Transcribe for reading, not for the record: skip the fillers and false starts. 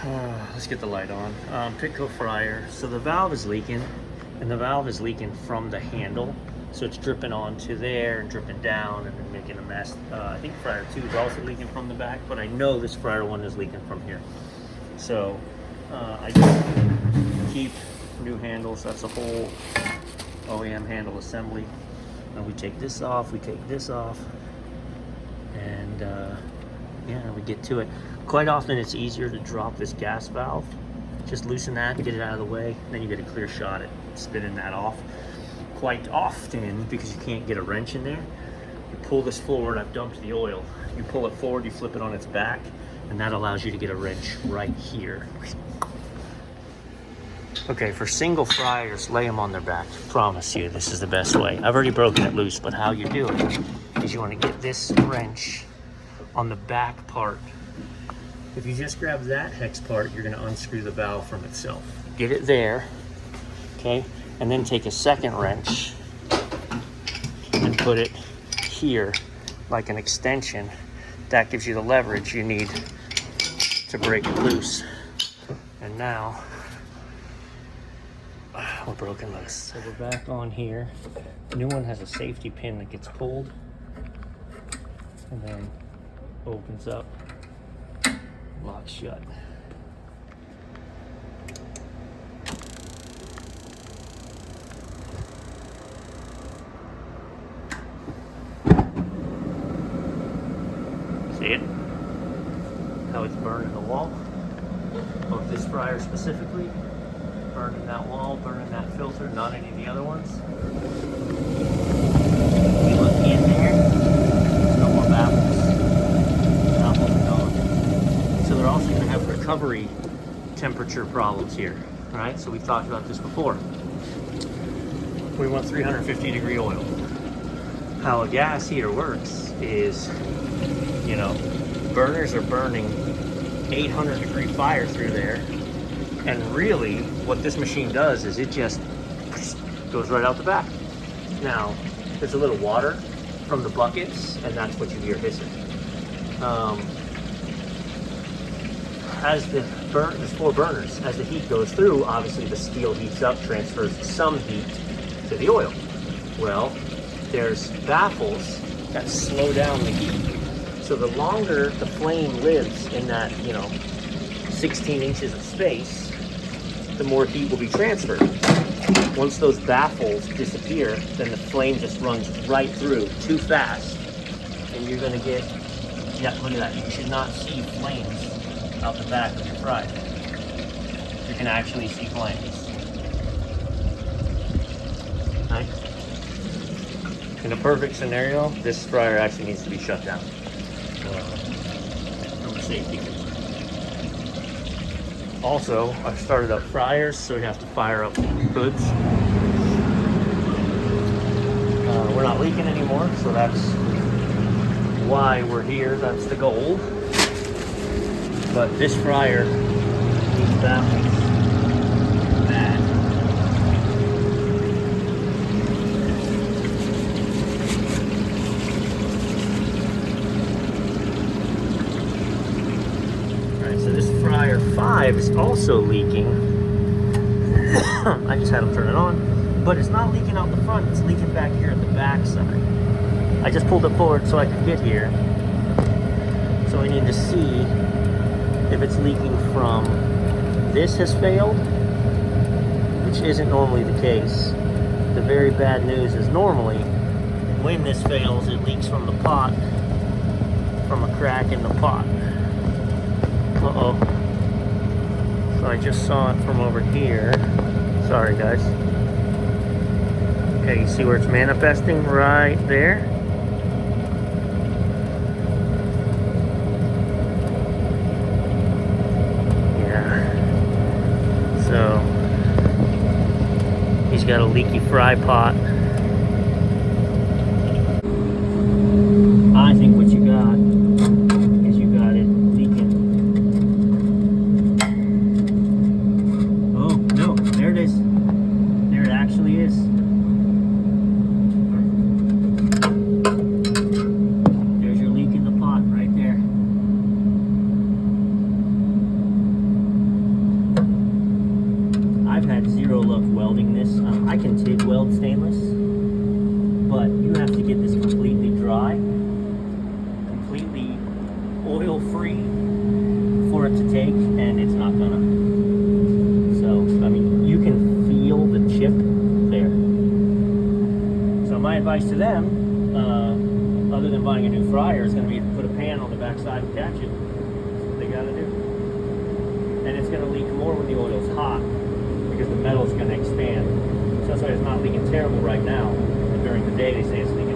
Let's get the light on. Pitco fryer. So the valve is leaking, and the valve is leaking from the handle. So it's dripping onto there and dripping down and then making a mess. I think fryer 2 is also leaking from the back, but I know this fryer 1 is leaking from here. So I just keep new handles. That's a whole OEM handle assembly. And we take this off, we take this off, and yeah, we get to it. Quite often it's easier to drop this gas valve. Just loosen that, get it out of the way, then you get a clear shot at spinning that off. Quite often, because you can't get a wrench in there, you pull this forward. I've dumped the oil. You pull it forward, you flip it on its back, and that allows you to get a wrench right here. Okay, for single fryers, lay them on their back. Promise you, this is the best way. I've already broken it loose, but how you do it is you want to get this wrench on the back part. If you just grab that hex part, you're going to unscrew the valve from itself. Get it there, okay? And then take a second wrench and put it here like an extension. That gives you the leverage you need to break it loose. And now we're broken loose. So we're back on here. The new one has a safety pin that gets pulled and then opens up, locks shut. See it? How it's burning the wall. Both this fryer specifically, burning that wall, burning that filter, not any of the other ones. We look in there, there's no more baffles. Baffles are gone. So they're also going to have recovery temperature problems here. Alright, so we've talked about this before. We want 350 degree oil. How a gas heater works is, you know, burners are burning 800 degree fire through there, and really what this machine does is it just goes right out the back. Now there's a little water from the buckets, and that's what you hear hissing. There's 4 burners. As the heat goes through, obviously the steel heats up, transfers some heat to the oil. Well, there's baffles that slow down the heat. So the longer the flame lives in that, 16 inches of space, the more heat will be transferred. Once those baffles disappear, then the flame just runs right through too fast, and you're gonna get, yeah, look at that. You should not see flames out the back of your fryer. You can actually see flames. Right? In a perfect scenario, this fryer actually needs to be shut down. From a safety reason. Also, I've started up fryers, so we have to fire up hoods. We're not leaking anymore, so that's why we're here. That's the goal. But this fryer needs baffles bad. Fryer 5 is also leaking. I just had them turn it on, but it's not leaking out the front, it's leaking back here at the back side. I just pulled it forward so I could get here. So we need to see if it's leaking from this has failed, which isn't normally the case. The very bad news is normally when this fails, it leaks from the pot, from a crack in the pot. Uh-oh. So I just saw it from over here. Sorry, guys. Okay, you see where it's manifesting right there? Yeah. So, he's got a leaky fry pot. I think what you got is you got it leaking. Oh, no, there it is. There it actually is. There's your leak in the pot right there. advice to them, other than buying a new fryer, is going to be to put a pan on the backside and catch it. That's what they got to do. And it's going to leak more when the oil's hot because the metal's going to expand. So that's why it's not leaking terrible right now. And during the day, they say it's leaking